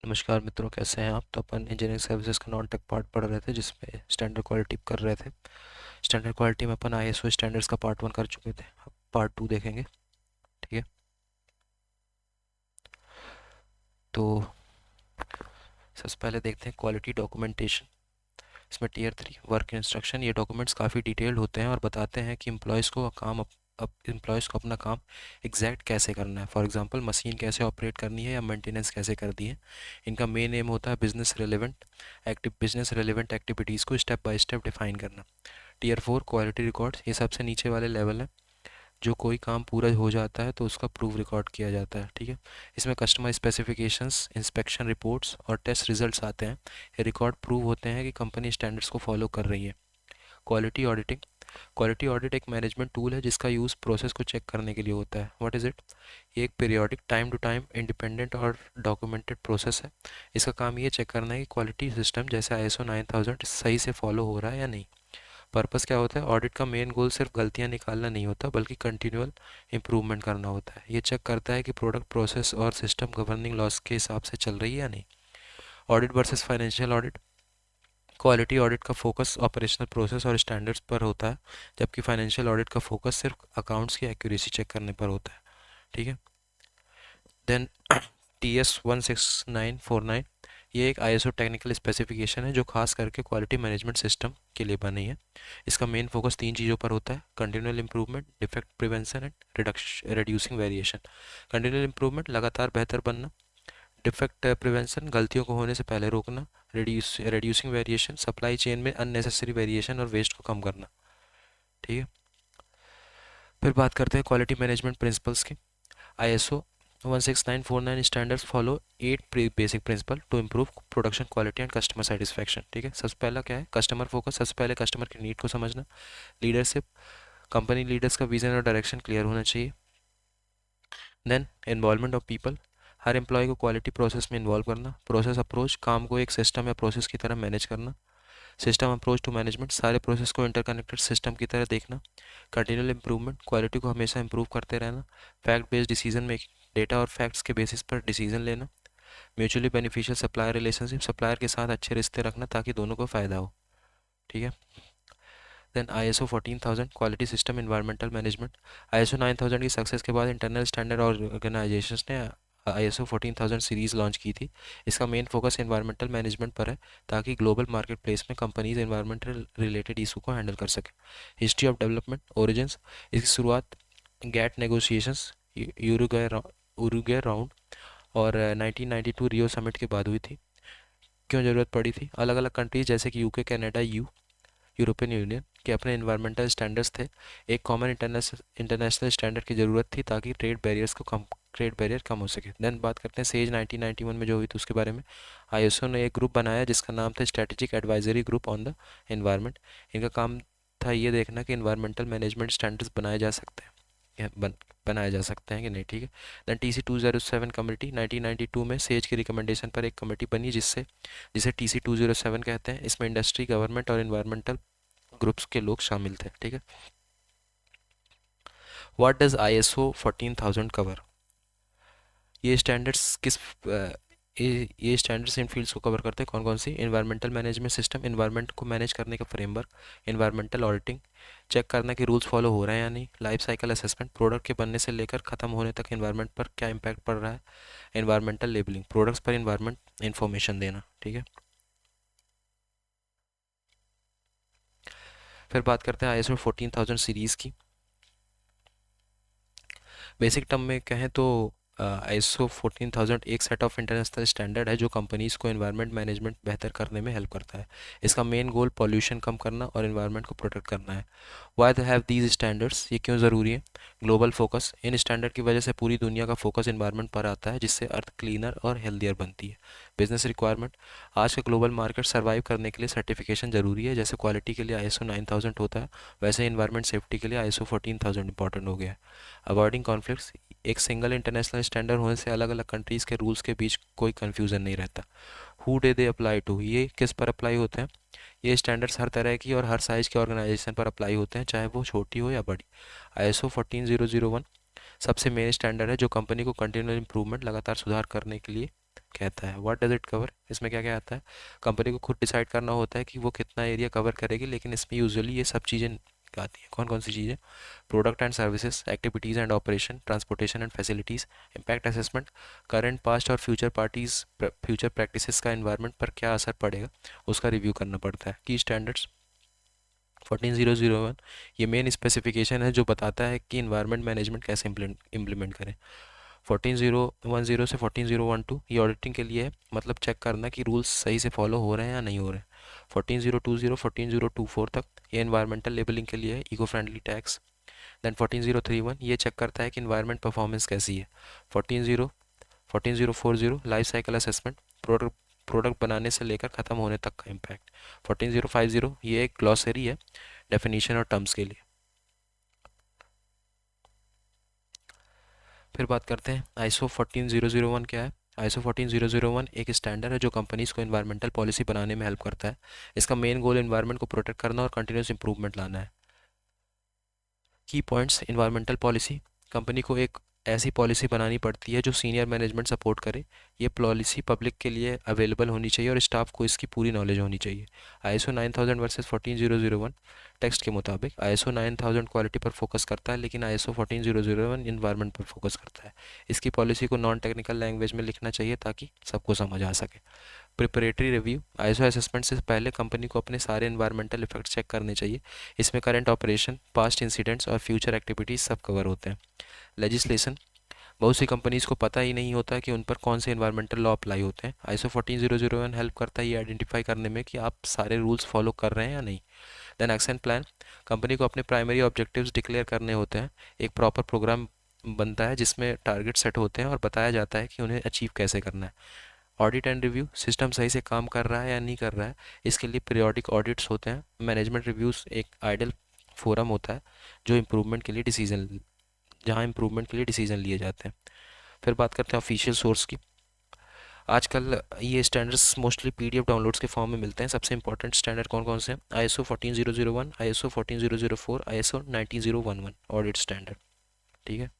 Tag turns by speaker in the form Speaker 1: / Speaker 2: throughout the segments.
Speaker 1: नमस्कार मित्रों, कैसे हैं आप। तो अपन इंजीनियरिंग सर्विसेज का नॉन टेक पार्ट पढ़ रहे थे जिसमें स्टैंडर्ड क्वालिटी कर रहे थे। स्टैंडर्ड क्वालिटी में अपन आईएसओ स्टैंडर्ड्स का पार्ट 1 कर चुके थे। अब पार्ट 2 देखेंगे। ठीक है। तो सबसे पहले देखते हैं क्वालिटी डॉक्यूमेंटेशन। इसमें टियर 3 वर्क इंस्ट्रक्शन। ये डॉक्यूमेंट्स काफ़ी डिटेल्ड होते हैं और बताते हैं कि एम्प्लॉयज़ को काम अब एम्प्लॉयज़ को अपना काम एग्जैक्ट कैसे करना है। फॉर एग्जांपल, मशीन कैसे ऑपरेट करनी है या मेंटेनेंस कैसे करनी है। इनका मेन एम होता है बिजनेस रेलेवेंट एक्टिविटीज़ को स्टेप बाय स्टेप डिफाइन करना। टियर 4 क्वालिटी रिकॉर्ड्स, ये सबसे नीचे वाले लेवल है। जो कोई काम पूरा हो जाता है तो उसका प्रूफ रिकॉर्ड किया जाता है। ठीक है। इसमें कस्टमर स्पेसिफिकेशंस, इंस्पेक्शन रिपोर्ट्स और टेस्ट रिजल्ट्स आते हैं। ये रिकॉर्ड प्रूव होते हैं कि कंपनी स्टैंडर्ड्स को फॉलो कर रही है। Quality auditing. क्वालिटी ऑडिट एक मैनेजमेंट टूल है जिसका यूज़ प्रोसेस को चेक करने के लिए होता है। What is it? ये एक periodic time to time independent और डॉक्यूमेंटेड प्रोसेस है। इसका काम ये चेक करना है कि क्वालिटी सिस्टम जैसे ISO 9000 सही से फॉलो हो रहा है या नहीं। पर्पस क्या होता है? ऑडिट का मेन गोल सिर्फ गलतियां निकालना नहीं होता बल्कि कंटिन्यूअल इंप्रूवमेंट करना होता है। ये चेक करता है कि प्रोडक्ट, प्रोसेस और सिस्टम गवर्निंग लॉस के हिसाब से चल रही है या नहीं। Audit versus financial audit. Quality audit का फोकस ऑपरेशनल प्रोसेस और स्टैंडर्ड्स पर होता है, जबकि फाइनेंशियल ऑडिट का फोकस सिर्फ अकाउंट्स की एक्यूरेसी चेक करने पर होता है। ठीक है। देन TS 16949, ये एक ISO टेक्निकल स्पेसिफिकेशन है जो खास करके क्वालिटी मैनेजमेंट सिस्टम के लिए बनी है। इसका मेन फोकस 3 चीज़ों पर होता है: continual improvement, defect prevention and reducing variation. Continual improvement, लगातार बेहतर बनना। डिफेक्ट प्रिवेंशन, गलतियों को होने से पहले रोकना। रिड्यूसिंग वेरिएशन, सप्लाई चेन में अननेसेसरी वेरिएशन और वेस्ट को कम करना। ठीक है। फिर बात करते हैं क्वालिटी मैनेजमेंट प्रिंसिपल्स की। ISO 16949 standards follow 8 basic principle to improve production quality and customer satisfaction. ठीक है। सबसे पहला क्या है? Customer focus. सबसे पहले कस्टमर की नीड को समझना। लीडरशिप, कंपनी लीडर्स का विजन और डायरेक्शन क्लियर होना चाहिए। Then involvement of people, her employ को क्वालिटी प्रोसेस में इन्वॉल्व करना। प्रोसेस अप्रोच, काम को एक सिस्टम या प्रोसेस की तरह मैनेज करना। सिस्टम अप्रोच टू मैनेजमेंट, सारे प्रोसेस को इंटरकनेक्टेड सिस्टम की तरह देखना। कंटिन्यूअल इंप्रूवमेंट, क्वालिटी को हमेशा इंप्रूव करते रहना। Fact based decision making, data और फैक्ट्स के बेसिस पर डिसीजन लेना। Mutually beneficial supplier relationship, supplier के साथ अच्छे रिश्ते रखना ताकि दोनों को फ़ायदा हो। ठीक है। Then ISO 14000 quality system environmental management. ISO 9000 की सक्सेस के बाद इंटरनल स्टैंडर्ड ऑर्गेनाइजेशंस ने ISO 14000 सीरीज़ लॉन्च की थी। इसका मेन फोकस इन्वायरमेंटल मैनेजमेंट पर है ताकि ग्लोबल मार्केट प्लेस में कंपनीज इन्वायरमेंटल रिलेटेड इशू को हैंडल कर सकें। हिस्ट्री ऑफ डेवलपमेंट ओरिजिन्स, इसकी शुरुआत गैट नेगोशिएशंस, उरुग्वे राउंड और 1992 रियो समिट के बाद हुई थी। क्यों ज़रूरत पड़ी थी? अलग अलग कंट्रीज जैसे कि UK, कनाडा, यूरोपियन यूनियन के अपने इन्वायरमेंटल स्टैंडर्ड्स थे। एक कॉमन इंटरनेशनल स्टैंडर्ड की ज़रूरत थी ताकि ट्रेड बैरियर कम हो सके। देन बात करते हैं सेज 1991 में जो हुई थी उसके बारे में। ISO ने एक ग्रुप बनाया जिसका नाम था strategic advisory group on the environment. इनका काम था ये देखना कि इन्वायरमेंटल मैनेजमेंट स्टैंडर्ड्स बनाए जा सकते हैं बनाए जा सकते हैं कि नहीं। ठीक है। दैन TC 207 कमेटी 1992 में सेज की रिकमेंडेशन पर एक कमेटी बनी जिसे TC 207 कहते हैं। इसमें इंडस्ट्री, गवर्नमेंट और इन्वायरमेंटल ग्रुप्स के लोग शामिल थे। ठीक है। What does ISO 14000 cover? ये स्टैंडर्ड्स किस ये स्टैंडर्ड्स इन फील्ड्स को कवर करते हैं। कौन कौन सी? इन्वायरमेंटल मैनेजमेंट सिस्टम, इन्वायरमेंट को मैनेज करने का फ्रेमवर्क। इन्वायरमेंटल ऑडिटिंग, चेक करना कि रूल्स फॉलो हो रहे हैं या नहीं। लाइफ साइकिल असेसमेंट, प्रोडक्ट के बनने से लेकर ख़त्म होने तक इन्वायरमेंट पर क्या इम्पैक्ट पड़ रहा है। इन्वायरमेंटल लेबलिंग, प्रोडक्ट्स पर इन्वायरमेंट इंफॉर्मेशन देना। ठीक है। फिर बात करते हैं ISO 14000 सीरीज़ की। बेसिक टर्म में कहें तो ISO 14000 एक सेट ऑफ इंटरनेशनल स्टैंडर्ड है जो कंपनीज को एनवायरनमेंट मैनेजमेंट बेहतर करने में हेल्प करता है। इसका मेन गोल पॉल्यूशन कम करना और एनवायरनमेंट को प्रोटेक्ट करना है। Why they have these standards, ये क्यों ज़रूरी है? ग्लोबल फोकस, इन स्टैंडर्ड की वजह से पूरी दुनिया का फोकस एनवायरनमेंट पर आता है जिससे अर्थ क्लीनर और हेल्दियर बनती है। बिजनेस रिक्वायरमेंट, आज का ग्लोबल मार्केट सर्वाइव करने के लिए सर्टिफिकेशन ज़रूरी है। जैसे क्वालिटी के लिए ISO 9000 होता है, वैसे इन्वायरमेंट सेफ्टी के लिए ISO 14000 इंपॉर्टेंट हो गया है। अवॉइडिंग कॉन्फ्लिक्ट्स, एक सिंगल इंटरनेशनल स्टैंडर्ड होने से अलग अलग कंट्रीज़ के रूल्स के बीच कोई कन्फ्यूज़न नहीं रहता। Who do they apply to, ये किस पर अप्लाई होते हैं? ये स्टैंडर्ड्स हर तरह की और हर साइज़ के ऑर्गेनाइजेशन पर अप्लाई होते हैं, चाहे वो छोटी हो या बड़ी। ISO 14001 सबसे मेन स्टैंडर्ड है जो कंपनी को कंटिन्यूअल इंप्रूवमेंट, लगातार सुधार करने के लिए कहता है। व्हाट डज इट कवर, इसमें क्या क्या आता है? कंपनी को खुद डिसाइड करना होता है कि वो कितना एरिया कवर करेगी, लेकिन इसमें यूजुअली ये सब चीज़ें आती हैं। कौन कौन सी चीज़ें? Product and services, activities and operation, transportation and facilities, impact assessment, current past और फ्यूचर प्रैक्टिसेस का एनवायरनमेंट पर क्या असर पड़ेगा, उसका रिव्यू करना पड़ता है। की स्टैंडर्ड्स 14001 ये मेन स्पेसिफिकेशन है जो बताता है कि इन्वायरमेंट मैनेजमेंट कैसे इम्प्लीमेंट करें। 14010 से 14012 ये ऑडिटिंग के लिए है, मतलब चेक करना कि रूल्स सही से फॉलो हो रहे हैं या नहीं हो रहे हैं। 14020 14024 तक ये इन्वायरमेंटल लेबलिंग के लिए है, इको फ्रेंडली टैक्स। देन 14031 ये चेक करता है कि इन्वायरमेंट परफॉर्मेंस कैसी है। 14040 life cycle assessment, product product बनाने से लेकर ख़त्म होने तक का इम्पैक्ट। 14050 ये एक ग्लॉसरी है डेफिनेशन और टर्म्स के लिए। फिर बात करते हैं आईएसओ 14001 क्या है। आईएसओ 14001 एक स्टैंडर्ड है जो कंपनीज को इन्वायरमेंटल पॉलिसी बनाने में हेल्प करता है। इसका मेन गोल इन्वायरमेंट को प्रोटेक्ट करना और कंटिन्यूस इंप्रूवमेंट लाना है। की पॉइंट्स इन्वायरमेंटल पॉलिसी, कंपनी को एक ऐसी पॉलिसी बनानी पड़ती है जो सीनियर मैनेजमेंट सपोर्ट करे। ये पॉलिसी पब्लिक के लिए अवेलेबल होनी चाहिए और स्टाफ को इसकी पूरी नॉलेज होनी चाहिए। आईएसओ 9000 वर्सेस 14001 टेक्स्ट के मुताबिक आईएसओ 9000 क्वालिटी पर फोकस करता है, लेकिन आईएसओ 14001 इन्वायरमेंट पर फोकस करता है। इसकी पॉलिसी को नॉन टेक्निकल लैंग्वेज में लिखना चाहिए ताकि सबको समझ आ सके। प्रिपरेटरी रिव्यू, आईएसओ असेसमेंट से पहले कंपनी को अपने सारे एनवायरमेंटल इफेक्ट चेक करने चाहिए। इसमें करंट ऑपरेशन, पास्ट इंसिडेंट्स और फ्यूचर एक्टिविटीज़ सब कवर होते हैं। लेजिस्लेशन, बहुत सी कंपनीज को पता ही नहीं होता कि उन पर कौन से एनवायरमेंटल लॉ अप्लाई होते हैं। आईएसओ 14001 हेल्प करता है ये आइडेंटिफाई करने में कि आप सारे रूल्स फॉलो कर रहे हैं या नहीं। देन एक्शन प्लान, कंपनी को अपने प्राइमरी ऑब्जेक्टिव्स डिक्लेयर करने होते हैं। एक प्रॉपर प्रोग्राम बनता है जिसमें टारगेट सेट होते हैं और बताया जाता है कि उन्हें अचीव कैसे करना है। ऑडिट एंड रिव्यू, सिस्टम सही से काम कर रहा है या नहीं कर रहा है, इसके लिए पीरियोडिक ऑडिट्स होते हैं। मैनेजमेंट रिव्यूज़ एक आइडल फोरम होता है जो इम्प्रूवमेंट के लिए डिसीजन जहाँ इम्प्रूवमेंट के लिए डिसीजन लिए जाते हैं। फिर बात करते हैं ऑफिशियल सोर्स की। आजकल ये स्टैंडर्ड्स मोस्टली पीडीएफ डाउनलोड्स के फॉर्म में मिलते हैं। सबसे इंपॉर्टेंट स्टैंडर्ड कौन कौन से हैं? ISO 14001, ISO 14004, ISO 19011 audit standard. ठीक है।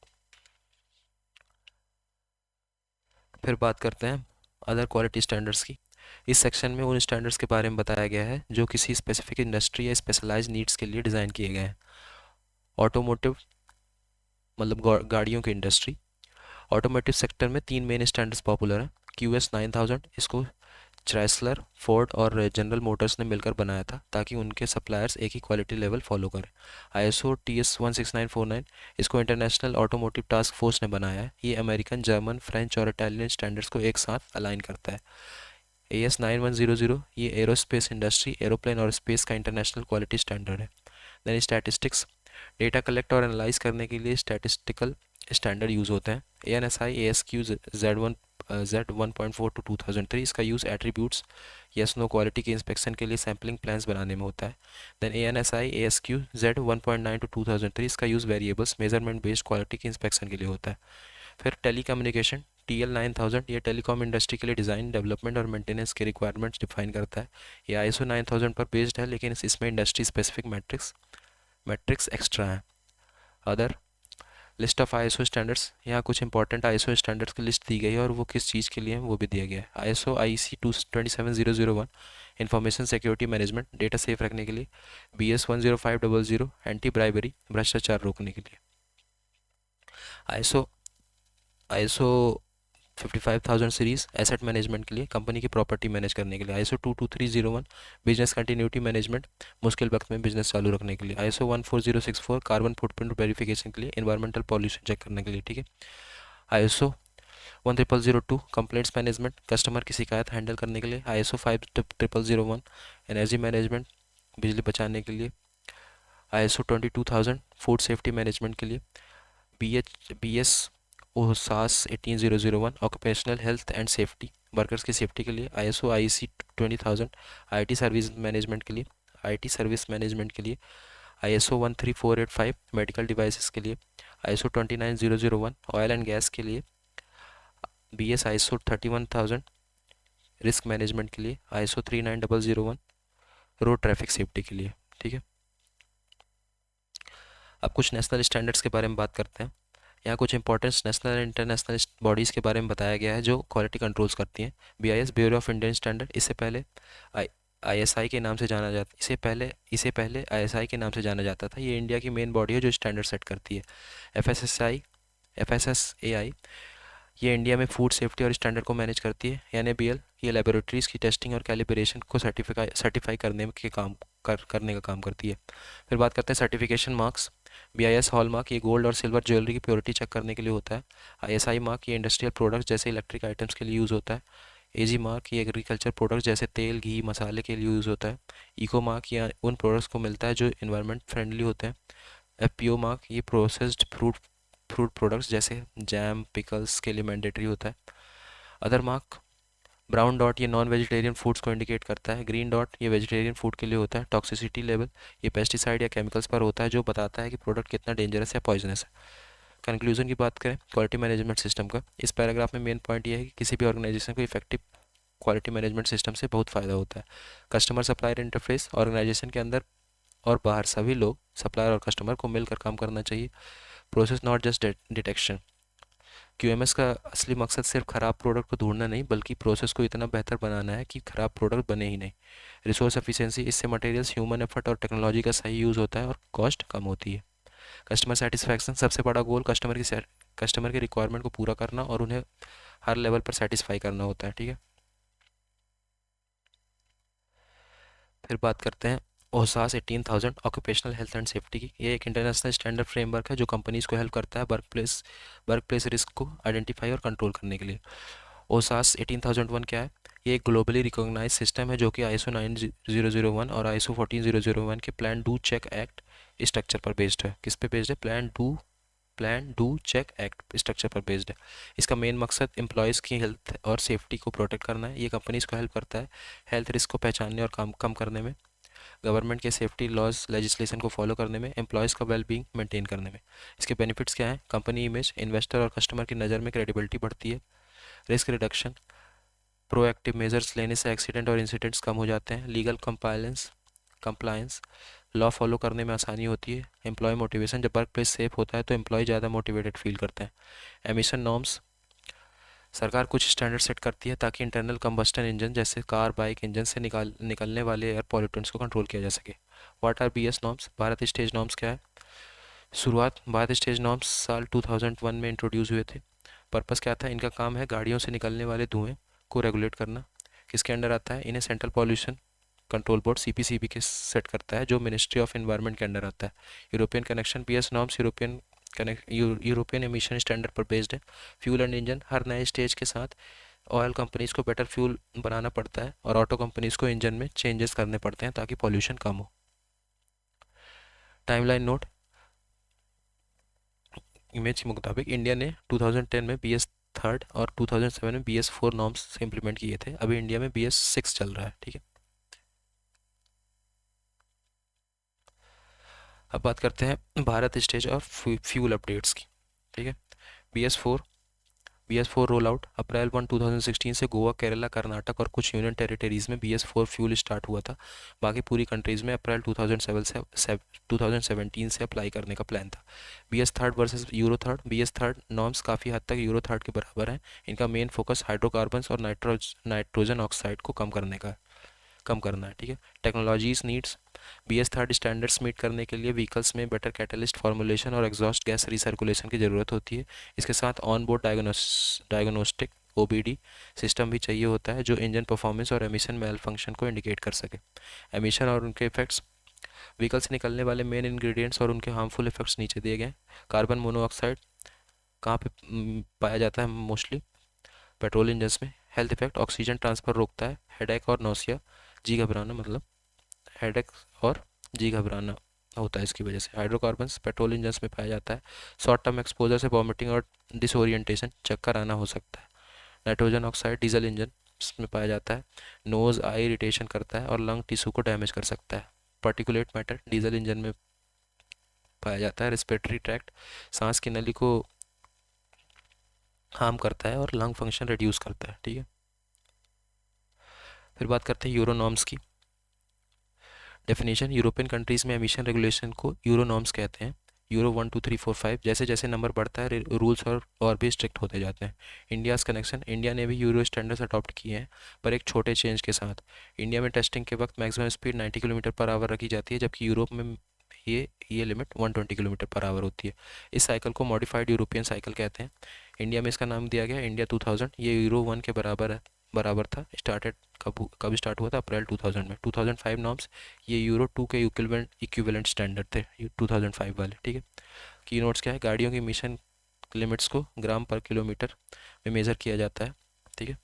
Speaker 1: फिर बात करते हैं अदर क्वालिटी स्टैंडर्ड्स की। इस सेक्शन में उन स्टैंडर्ड्स के बारे में बताया गया है जो किसी स्पेसिफिक इंडस्ट्री या स्पेशलाइज्ड नीड्स के लिए डिज़ाइन किए गए हैं। ऑटोमोटिव मतलब गाड़ियों की इंडस्ट्री। ऑटोमोटिव सेक्टर में तीन मेन स्टैंडर्ड्स पॉपुलर हैं। क्यूएस 9000, इसको च्राइसलर, फोर्ड और जनरल मोटर्स ने मिलकर बनाया था ताकि उनके सप्लायर्स एक ही क्वालिटी लेवल फॉलो करें। आईएसओ टीएस 16949, इसको इंटरनेशनल ऑटोमोटिव टास्क फोर्स ने बनाया है। ये अमेरिकन, जर्मन, फ्रेंच और इटालियन स्टैंडर्ड्स को एक साथ अलाइन करता है। AS 9100, ये एरोस्पेस इंडस्ट्री, एरोप्लेन और स्पेस का इंटरनेशनल क्वालिटी स्टैंडर्ड है। देन स्टैटिस्टिक्स, डेटा कलेक्ट और एनालाइज करने के लिए स्टैटिस्टिकल स्टैंडर्ड यूज़ होते हैं। ANSI ASQ Z1.4 to 2003, इसका use attributes yes no quality के इंस्पेक्शन के लिए सैम्पलिंग प्लान्स बनाने में होता है। Then ANSI ASQ Z1.9 to 2003, इसका use variables measurement based quality के इंस्पेक्शन के लिए होता है। फिर टेली कम्युनिकेशन, TL 9000, ये टेलीकॉम इंडस्ट्री के लिए डिज़ाइन, डेवलपमेंट और मेंटेनेंस के रिक्वायरमेंट्स डिफाइन करता है। ये ISO 9000 पर बेस्ड है, लेकिन इसमें इंडस्ट्री स्पेसिफिक मैट्रिक्स एक्स्ट्रा हैं। Other list of ISO standards, यहाँ कुछ इंपॉर्टेंट आईएसओ स्टैंडर्ड्स की लिस्ट दी गई है और वो किस चीज़ के लिए है वो भी दिया गया है। ISO IEC 27001, information security management, data safe रखने के लिए। BS 10500, एंटी ब्राइबरी, भ्रष्टाचार रोकने के लिए। ISO ISO 55000 series, asset management के लिए, कंपनी की प्रॉपर्टी मैनेज करने के लिए। आईएसओ 22301, बिजनेस कंटिन्यूटी मैनेजमेंट, मुश्किल वक्त में बिजनेस चालू रखने के लिए। आईएसओ 14064, कार्बन फुटप्रिंट वेरिफिकेशन के लिए, इन्वायरमेंटल पॉल्यूशन चेक करने के लिए। ठीक है। आईएसओ 10002, कंप्लेंट्स मैनेजमेंट, कस्टमर की शिकायत हैंडल करने के लिए। आईएसओ 5001, एनर्जी मैनेजमेंट, बिजली बचाने के लिए। आईएसओ 22000, फूड सेफ्टी मैनेजमेंट के लिए। BS OHSAS 18001, occupational health and safety, workers की सेफ्टी के लिए। ISO IEC 20000, IT service management के लिए। आईएसओ 13485, मेडिकल डिवाइसेस के लिए। आईएसओ 29001, ऑयल एंड गैस के लिए। BS ISO 31000, रिस्क मैनेजमेंट के लिए। आईएसओ 39001, रोड ट्रैफिक सेफ्टी के लिए। ठीक है। अब कुछ नेशनल स्टैंडर्ड्स के बारे में बात करते हैं। यहाँ कुछ important national and international bodies के बारे में बताया गया है जो क्वालिटी कंट्रोल्स करती हैं। BIS, bureau of Indian standard, इससे पहले आई ISI के नाम से जाना जाता, इसे पहले ISI के नाम से जाना जाता था। ये इंडिया की मेन बॉडी है जो स्टैंडर्ड सेट करती है। FSSAI, ये इंडिया में फूड सेफ्टी और स्टैंडर्ड को मैनेज करती है। NABL, ये लेबोरेटरीज़ की टेस्टिंग और कैलिब्रेशन को सर्टिफाई करने का काम करती है। फिर बात करते हैं certification marks. BIS hall mark, ये गोल्ड और सिल्वर ज्वेलरी की प्योरिटी चेक करने के लिए होता है। ISI मार्क, ये इंडस्ट्रियल प्रोडक्ट्स जैसे इलेक्ट्रिक आइटम्स के लिए यूज़ होता है। AG मार्क, ये एग्रीकल्चर प्रोडक्ट्स जैसे तेल, घी, मसाले के लिए यूज़ होता है। इको मार्क, ये उन प्रोडक्ट्स को मिलता है जो इन्वायरमेंट फ्रेंडली होते हैं। FPO मार्क, ये प्रोसेस्ड फ्रूट फ्रूट प्रोडक्ट्स जैसे जैम, पिकल्स के लिए मैंडेटरी होता है। अदर मार्क, ब्राउन डॉट, ये नॉन वेजिटेरियन फूड्स को इंडिकेट करता है। ग्रीन डॉट, ये वेजिटेरियन फूड के लिए होता है। टॉक्सिसिटी लेवल, ये पेस्टिसाइड या केमिकल्स पर होता है जो बताता है कि प्रोडक्ट कितना डेंजरस या पॉइजनस है। कंक्लूजन की बात करें क्वालिटी मैनेजमेंट सिस्टम का, इस पैराग्राफ में मेन पॉइंट ये है कि किसी भी ऑर्गेनाइजेशन को इफेक्टिव क्वालिटी मैनेजमेंट सिस्टम से बहुत फ़ायदा होता है। कस्टमर सप्लायर इंटरफेस, ऑर्गेनाइजेशन के अंदर और बाहर सभी लोग, सप्लायर और कस्टमर को मिलकर काम करना चाहिए। Process not just detection, QMS का असली मकसद सिर्फ ख़राब प्रोडक्ट को ढूंढना नहीं बल्कि प्रोसेस को इतना बेहतर बनाना है कि ख़राब प्रोडक्ट बने ही नहीं। रिसोर्स एफिशिएंसी, इससे मटेरियल्स, ह्यूमन एफर्ट और टेक्नोलॉजी का सही यूज़ होता है और कॉस्ट कम होती है। कस्टमर सेटिस्फैक्शन, सबसे बड़ा गोल कस्टमर की रिक्वायरमेंट को पूरा करना और उन्हें हर लेवल पर सेटिस्फाई करना होता है। ठीक है, फिर बात करते हैं OHSAS 18,000 occupational health and safety की। ये एक इंटरनेशनल स्टैंडर्ड फ्रेमवर्क है जो कंपनीज को हेल्प करता है वर्क प्लेस रिस्क को आइडेंटिफाई और कंट्रोल करने के लिए। OHSAS 18,001 क्या है? ये एक ग्लोबली रिकॉग्नाइज सिस्टम है जो कि ISO 9001 और ISO 14001 के plan do check act structure पर बेस्ड है। किस पे बेस्ड है? Plan do check act structure पर बेस्ड है। इसका मेन मकसद एम्प्लॉयज़ की हेल्थ और सेफ्टी को प्रोटेक्ट करना है। ये कंपनीज को हेल्प करता है हेल्थ रिस्क को पहचानने और कम करने में, गवर्नमेंट के सेफ्टी लॉज लेजिस्लेशन को फॉलो करने में, एम्प्लॉयज़ का वेलबींग मेंटेन करने में। इसके बेनिफिट्स क्या हैं? कंपनी इमेज, इन्वेस्टर और कस्टमर की नज़र में क्रेडिबिलिटी बढ़ती है। रिस्क रिडक्शन, प्रोएक्टिव मेजर्स लेने से एक्सीडेंट और इंसिडेंट्स कम हो जाते हैं। लीगल कंप्लायंस, लॉ फॉलो करने में आसानी होती है। एम्प्लॉय मोटिवेशन, जब वर्क प्लेस सेफ होता है तो एम्प्लॉय ज़्यादा मोटिवेटेड फील करते हैं। एमिशन नॉर्म्स, सरकार कुछ स्टैंडर्ड सेट करती है ताकि इंटरनल कंबस्टन इंजन जैसे कार, बाइक इंजन से निकलने वाले एयर पॉल्यूटेंट्स को कंट्रोल किया जा सके। What are BS norms? Bharat stage norms क्या है? शुरुआत, भारत स्टेज नॉर्म्स साल 2001 में इंट्रोड्यूस हुए थे। पर्पस क्या था? इनका काम है गाड़ियों से निकलने वाले धुएं को रेगुलेट करना। किसके अंडर आता है? इन्हें central pollution control board CPCB के सेट करता है जो मिनिस्ट्री ऑफ एनवायरनमेंट के अंडर आता है। European connection, BS norms European emission standard पर बेस्ड है। फ्यूल एंड इंजन, हर नए स्टेज के साथ ऑयल कंपनीज को बेटर फ्यूल बनाना पड़ता है और ऑटो कंपनीज को इंजन में चेंजेस करने पड़ते हैं ताकि पॉल्यूशन कम हो। टाइमलाइन नोट, इमेज के मुताबिक इंडिया ने 2010 में BS थर्ड और 2007 में BS 4 नॉर्म्स इम्प्लीमेंट किए थे। अभी इंडिया में BS 6 चल रहा है। ठीक है, अब बात करते हैं भारत स्टेज और फ्यूल अपडेट्स की। ठीक है, BS 4 BS 4 रोल आउट अप्रैल 2016 से गोवा, केरला, कर्नाटक और कुछ यूनियन टेरिटरीज़ में BS 4 फ्यूल स्टार्ट हुआ था। बाकी पूरी कंट्रीज़ में अप्रैल 2017 से अप्लाई करने का प्लान था। BS third versus Euro third, BS third norms काफ़ी हद तक यूरो थर्ड के बराबर हैं। इनका मेन फोकस हाइड्रोकार्बन्स और नाइट्रोजन ऑक्साइड को कम करना है। ठीक है, technologies needs, BS third standards meet करने के लिए व्हीकल्स में बेटर कैटलिस्ट फॉर्मुलेशन और एग्जॉस्ट गैस रिसर्कुलेशन की ज़रूरत होती है। इसके साथ on board diagnostic OBD system भी चाहिए होता है जो इंजन परफॉर्मेंस और एमिशन मेल फंक्शन को इंडिकेट कर सके। एमिशन और उनके इफेक्ट्स, व्हीकल से निकलने वाले मेन इंग्रेडिएंट्स और उनके हार्मफुल इफेक्ट्स नीचे दिए गए। कार्बन मोनोऑक्साइड कहाँ पे पाया जाता है? मोस्टली पेट्रोल इंजन्स में। हेल्थ इफेक्ट, ऑक्सीजन ट्रांसफर रोकता है। हेडेक और नौसिया, जी घबराना, मतलब हेडेक और जी घबराना होता है इसकी वजह से। हाइड्रोकार्बन्स पेट्रोल इंजन्स में पाया जाता है। शॉर्ट टर्म एक्सपोजर से वॉमिटिंग और डिसोरिएंटेशन, चक्कर आना हो सकता है। नाइट्रोजन ऑक्साइड डीजल इंजन में पाया जाता है। नोज़ आई इरिटेशन करता है और लंग टिश्यू को डैमेज कर सकता है। पार्टिकुलेट मैटर डीजल इंजन में पाया जाता है। रेस्पिरेटरी ट्रैक्ट, सांस की नली को हार्म करता है और लंग फंक्शन रिड्यूस करता है। ठीक है, फिर बात करते हैं यूरो नॉर्म्स की। डेफिनेशन, यूरोपियन कंट्रीज़ में एमिशन रेगुलेशन को यूरो नॉर्म्स कहते हैं। यूरो 1 2 3 4 5, जैसे जैसे नंबर बढ़ता है रूल्स और भी स्ट्रिक्ट होते जाते हैं। इंडियाज़ कनेक्शन, इंडिया ने भी यूरो स्टैंडर्ड्स अडॉप्ट किए हैं, पर एक छोटे चेंज के साथ। इंडिया में टेस्टिंग के वक्त maximum speed 90 kilometre per hour रखी जाती है, जबकि यूरोप में ये लिमिट 120 किलोमीटर पर आवर होती है। इस साइकिल को मॉडिफाइड यूरोपियन साइकिल कहते हैं। इंडिया में इसका नाम दिया गया इंडिया 2000। ये यूरो 1 के बराबर था। स्टार्टेड कब कब स्टार्ट हुआ था? अप्रैल 2000 में। 2005 नॉर्म्स, ये यूरो 2 के इक्विवेलेंट स्टैंडर्ड थे 2005 वाले, ठीक है। की नोट्स क्या है? गाड़ियों की मिशन लिमिट्स को ग्राम पर किलोमीटर में मेज़र किया जाता है, ठीक है।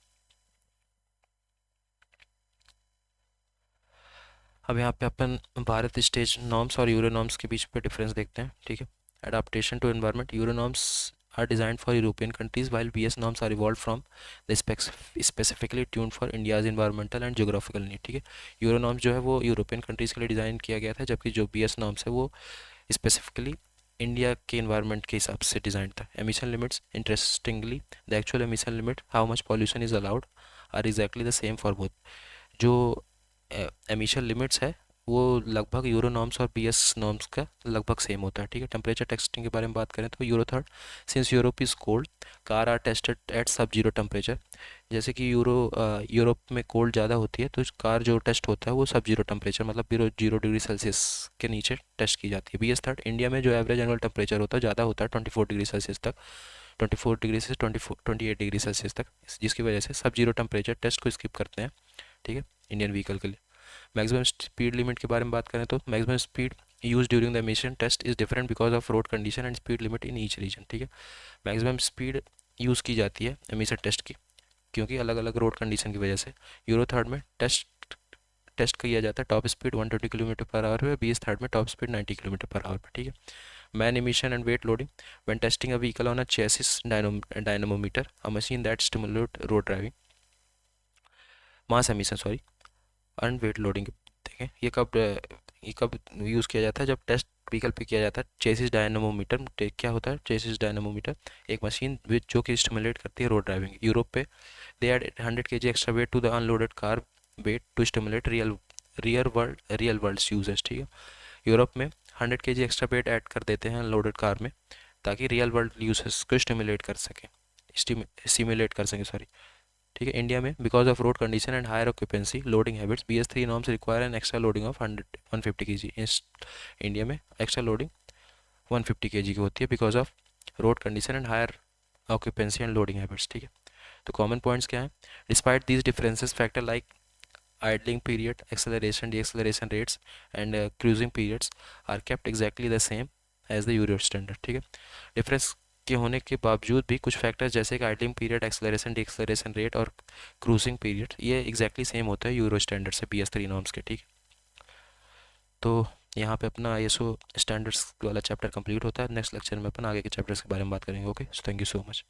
Speaker 1: अब यहाँ पे अपन भारत स्टेज नॉर्म्स और यूरो नॉर्म्स के बीच पे डिफरेंस देखते हैं, ठीक है। Adaptation to environment, Euro norms are designed for European countries while BS norms are evolve from the specifically tune for India's environmental and geographical need, ठीक है। यूरो नॉर्म्स जो है वो यूरोपियन कंट्रीज़ के लिए डिज़ाइन किया गया था, जबकि जो बीएस नॉर्म्स है वो स्पेसिफिकली इंडिया के इन्वायरमेंट के हिसाब से डिज़ाइन था। Emission limits, interestingly the actual emission limit how much pollution is allowed are exactly the same for both. जो एमिशन लिमिट्स है वो लगभग यूरो नॉर्म्स और बीएस नॉर्म्स का लगभग सेम होता है, ठीक है। टेम्परेचर टेस्टिंग के बारे में बात करें तो Euro third, since Europe is cold car are tested at sub zero temperature. जैसे कि यूरोप में कोल्ड ज़्यादा होती है, तो कार जो टेस्ट होता है वो सब जीरो टेम्परेचर मतलब 0 डिग्री सेल्सियस के नीचे टेस्ट की जाती है। बीएस थर्ड, इंडिया में जो एवरेज एनुअल टेम्परेचर होता है ज़्यादा होता है 24 डिग्री सेल्सियस तक, 24 डिग्री से 28 डिग्री सेल्सियस तक, जिसकी वजह से सब जीरो टेम्परेचर टेस्ट को स्किप करते हैं, ठीक है, इंडियन व्हीकल के लिए। मैक्सिमम स्पीड लिमिट के बारे में बात करें तो maximum speed use during the emission test is different because of road condition and speed limit in each region, ठीक है। मैक्सिमम स्पीड यूज़ की जाती है एमिशन टेस्ट की, क्योंकि अलग अलग रोड कंडीशन की वजह से। यूरो थर्ड में टेस्ट टेस्ट किया जाता है top speed 120 kilometre per hour पे, बीएस थर्ड में top speed 90 kilometre per hour पे, ठीक है। Man emission and weight loading, when testing a vehicle on a chassis dynamometer, a machine that stimulate road driving, mass emission sorry, and weight loading देखें ये कब use किया जाता है? जब टेस्ट व्हीकल पे किया जाता है। चेसिस डायनामोमीटर क्या होता है? चेसिस डायनामोमीटर एक मशीन जो कि स्टिमुलेट करती है रोड ड्राइविंग। यूरोप पे they add 100 kg extra weight to the unloaded car weight to stimulate real world uses, ठीक है। यूरोप में 100 kg एक्स्ट्रा वेट ऐड कर देते हैं अनलोडेड कार में, ताकि रियल वर्ल्ड यूजेस को स्टिमुलेट कर सकें सॉरी, ठीक है। इंडिया में because of road condition and higher occupancy loading habits BS3 norms require an extra loading of 150 kg। India में एक्स्ट्रा लोडिंग 150 kg की होती है because of road condition and higher occupancy and loading habits, ठीक है। तो common points क्या हैं? Despite these differences factor like idling period, acceleration, deceleration rates and cruising periods are kept exactly the same as the Euro standard, ठीक है। Difference के होने के बावजूद भी कुछ फैक्टर्स जैसे कि आइडलिंग पीरियड, एक्सेलरेशन, डिएक्सेलरेशन रेट और क्रूजिंग पीरियड ये एग्जैक्टली सेम होता है यूरो स्टैंडर्ड से, BS3 नॉर्म्स के, ठीक है। तो यहाँ पे अपना ISO स्टैंडर्ड्स वाला चैप्टर कंप्लीट होता है। नेक्स्ट लेक्चर में अपन आगे के चैप्टर्स के बारे में बात करेंगे। Okay, so thank you so much.